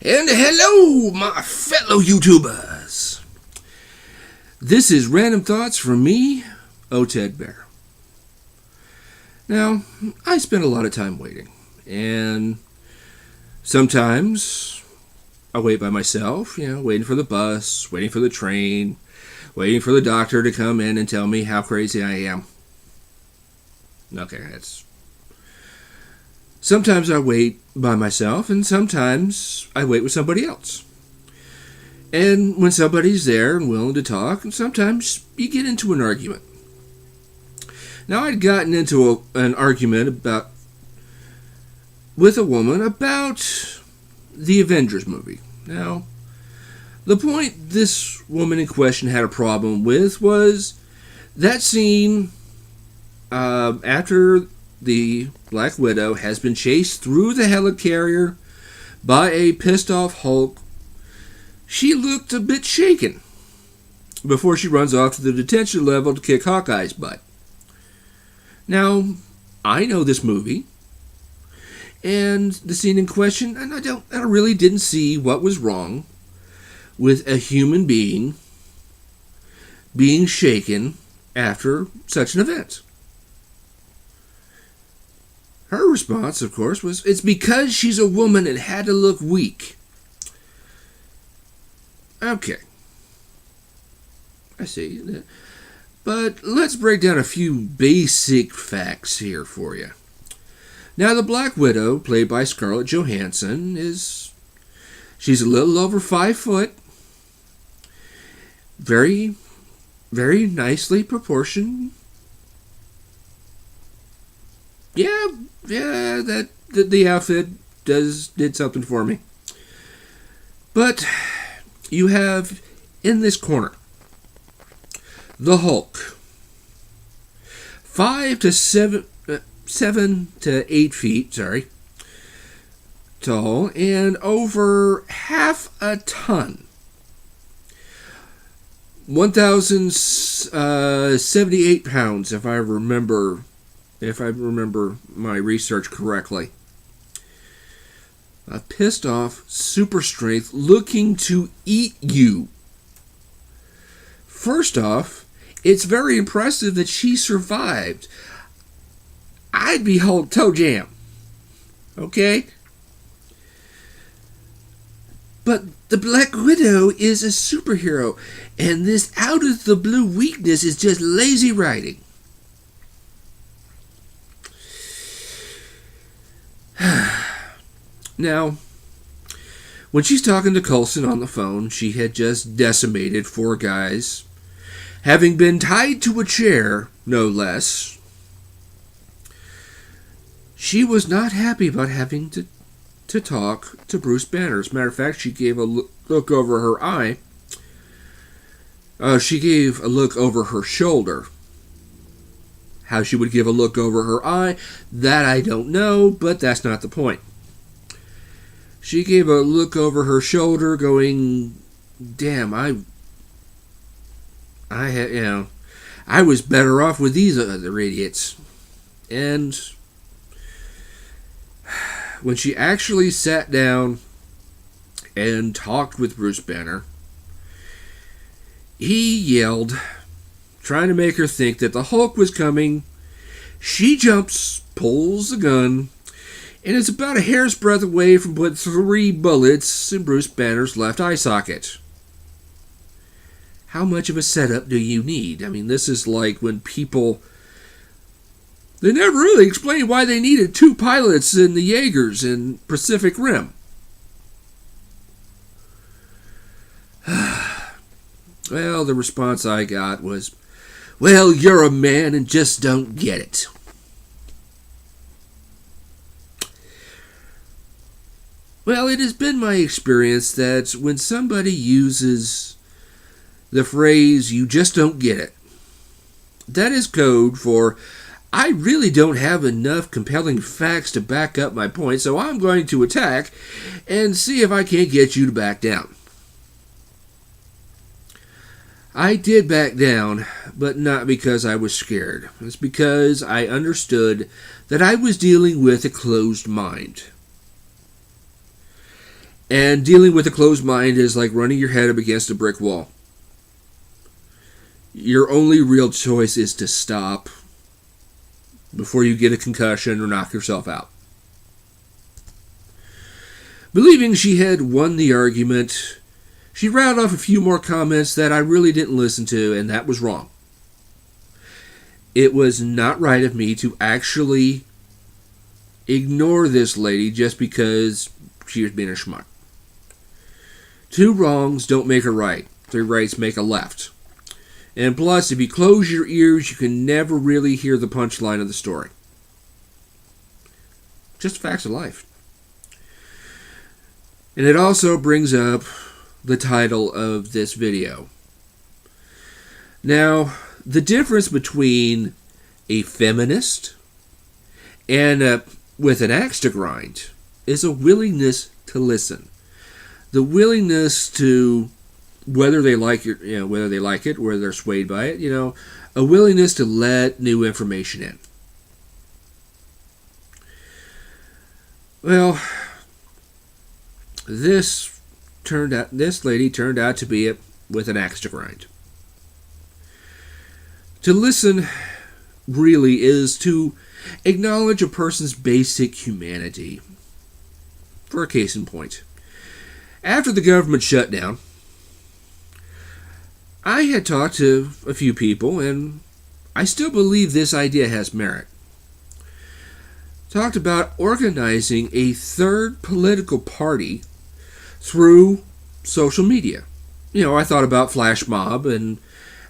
And hello, my fellow YouTubers. This is Random Thoughts from me, Ted Bear. Now, I spend a lot of time waiting, and sometimes I wait by myself, waiting for the bus, waiting for the train, waiting for the doctor to come in and tell me how crazy I am. Okay, Sometimes I wait by myself, and sometimes I wait with somebody else. And when somebody's there and willing to talk, sometimes you get into an argument. Now, I'd gotten into an argument with a woman about the Avengers movie. Now, the point this woman in question had a problem with was that scene after the Black Widow has been chased through the helicarrier by a pissed-off Hulk. She looked a bit shaken before she runs off to the detention level to kick Hawkeye's butt. Now, I know this movie, and the scene in question, and I really didn't see what was wrong with a human being shaken after such an event. Her response, of course, was, it's because she's a woman and had to look weak. Okay. I see. But let's break down a few basic facts here for you. Now, the Black Widow, played by Scarlett Johansson, she's a little over 5 foot. Very, very nicely proportioned. Yeah, the outfit did something for me. But you have in this corner the Hulk, 7 to 8 feet, tall, and over half a ton. 1,078 pounds, if I remember my research correctly. A pissed off super strength looking to eat you. First off, it's very impressive that she survived. I'd be Hulk toe jam. Okay? But the Black Widow is a superhero, and this out of the blue weakness is just lazy writing. Now, when she's talking to Coulson on the phone, she had just decimated 4 guys, having been tied to a chair, no less. She was not happy about having to talk to Bruce Banner. As a matter of fact, she gave a look over her eye. She gave a look over her shoulder. How she would give a look over her eye, that I don't know, but that's not the point. She gave a look over her shoulder going, damn, I was better off with these other idiots. And when she actually sat down and talked with Bruce Banner, he yelled, trying to make her think that the Hulk was coming. She jumps, pulls the gun, and is about a hair's breadth away from putting 3 bullets in Bruce Banner's left eye socket. How much of a setup do you need? I mean, this is like when people... They never really explained why they needed 2 pilots in the Jaegers in Pacific Rim. Well, the response I got was, well, you're a man and just don't get it. Well, it has been my experience that when somebody uses the phrase, you just don't get it, that is code for, I really don't have enough compelling facts to back up my point, so I'm going to attack and see if I can't get you to back down. I did back down, but not because I was scared. It's because I understood that I was dealing with a closed mind. And dealing with a closed mind is like running your head up against a brick wall. Your only real choice is to stop before you get a concussion or knock yourself out. Believing she had won the argument, she rattled off a few more comments that I really didn't listen to, and that was wrong. It was not right of me to actually ignore this lady just because she was being a schmuck. Two wrongs don't make a right. Three rights make a left. And plus, if you close your ears, you can never really hear the punchline of the story. Just facts of life. And it also brings up the title of this video. Now, the difference between a feminist and with an axe to grind is a willingness to listen. The willingness to, whether they like it, whether they like it, whether they're swayed by it, a willingness to let new information in. Well, this lady turned out to be it with an axe to grind. To listen really is to acknowledge a person's basic humanity. For a case in point, after the government shut down, I had talked to a few people, and I still believe this idea has merit. Talked about organizing a third political party through social media. I thought about Flash Mob and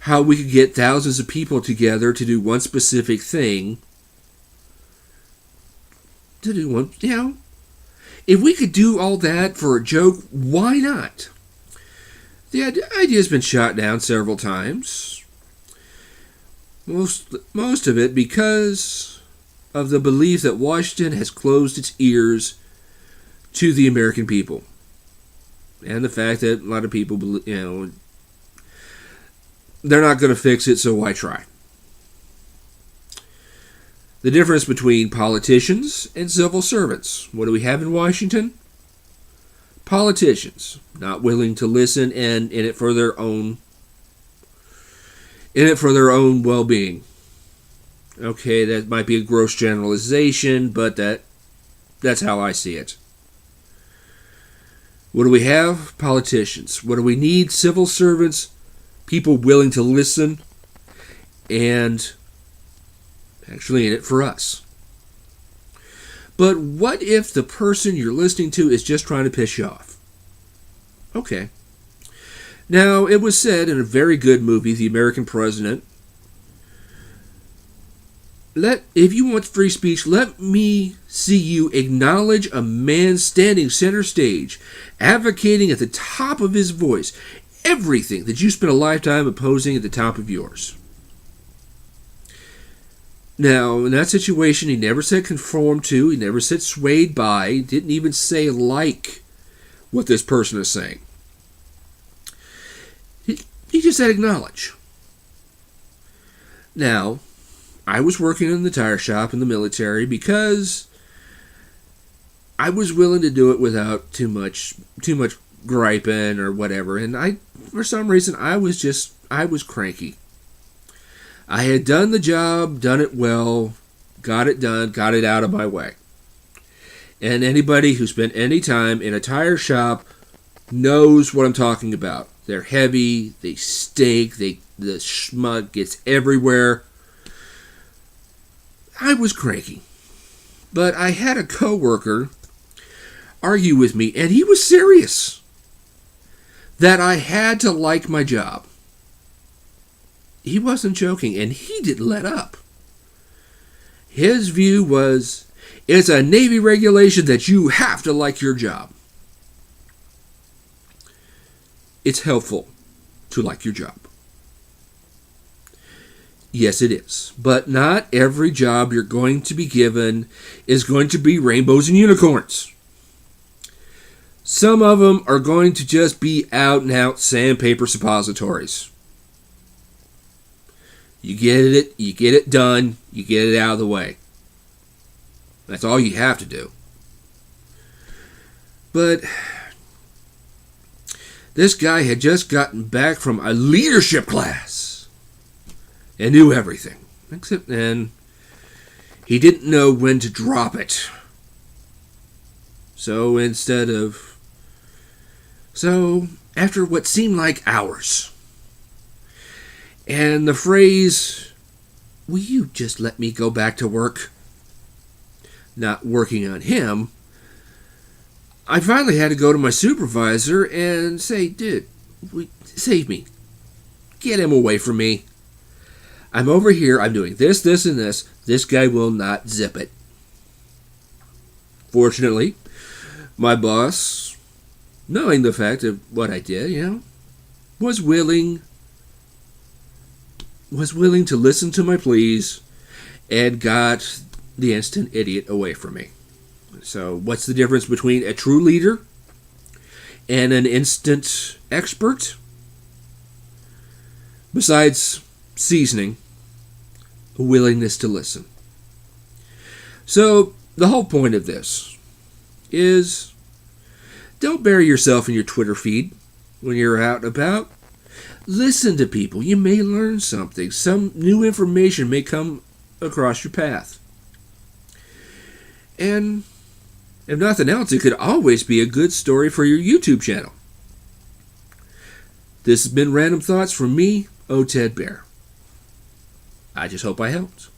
how we could get thousands of people together to do one specific thing. If we could do all that for a joke, why not? The idea has been shot down several times. Most of it because of the belief that Washington has closed its ears to the American people. And the fact that a lot of people, they're not going to fix it, so why try? The difference between politicians and civil servants. What do we have in Washington? Politicians, not willing to listen and in it for their own well-being. Okay, that might be a gross generalization, but that's how I see it. What do we have? Politicians. What do we need? Civil servants, people willing to listen and actually in it for us. But what if the person you're listening to is just trying to piss you off? Okay. Now, it was said in a very good movie, The American President, if you want free speech, let me see you acknowledge a man standing center stage, advocating at the top of his voice everything that you spent a lifetime opposing at the top of yours. Now, in that situation, he never said conform to, he never said swayed by, he didn't even say like what this person is saying. He just said acknowledge. Now, I was working in the tire shop in the military because I was willing to do it without too much griping or whatever. And for some reason, I was cranky. I had done the job, done it well, got it done, got it out of my way. And anybody who spent any time in a tire shop knows what I'm talking about. They're heavy, they stink, the smut gets everywhere. I was cranky. But I had a coworker argue with me, and he was serious that I had to like my job. He wasn't joking, and he didn't let up. His view was, it's a Navy regulation that you have to like your job. It's helpful to like your job. Yes, it is. But not every job you're going to be given is going to be rainbows and unicorns. Some of them are going to just be out and out sandpaper suppositories. You get it done, you get it out of the way. That's all you have to do. But This guy had just gotten back from a leadership class and knew everything. Except then he didn't know when to drop it. So after what seemed like hours, and the phrase, "Will you just let me go back to work?" not working on him, I finally had to go to my supervisor and say, "Dude, save me. Get him away from me. I'm over here, I'm doing this, and this. This guy will not zip it." Fortunately, my boss, knowing the fact of what I did, was willing to listen to my pleas and got the instant idiot away from me. So what's the difference between a true leader and an instant expert? Besides seasoning, a willingness to listen. So the whole point of this is, don't bury yourself in your Twitter feed when you're out and about. Listen to people. You may learn something. Some new information may come across your path. And if nothing else, it could always be a good story for your YouTube channel. This has been Random Thoughts from me, Ted Bear. I just hope I helped.